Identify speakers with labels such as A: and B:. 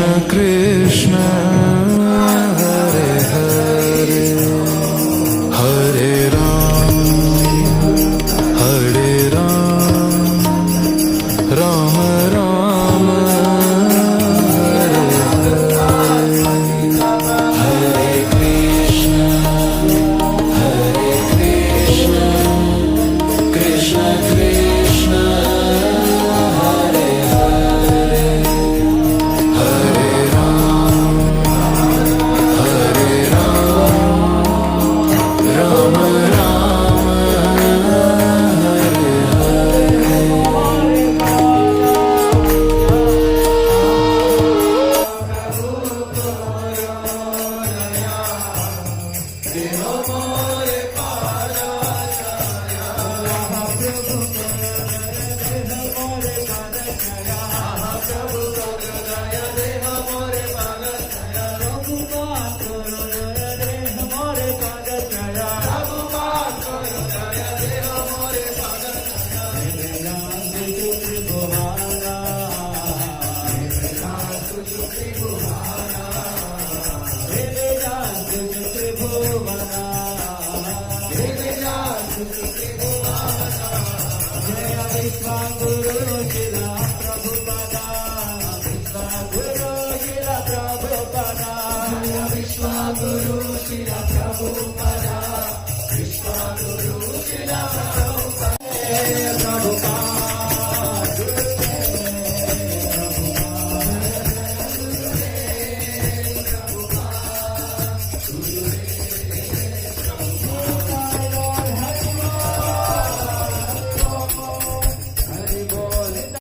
A: Krishna Hare Hare Hare Ram Ram Ram Hare Hare Krishna Krishna Krishna Hare Hare Hare Ram Ram Ram Hare Hare
B: Guru Shila Prabhupada, Vishwa Guru Shila Prabhupada.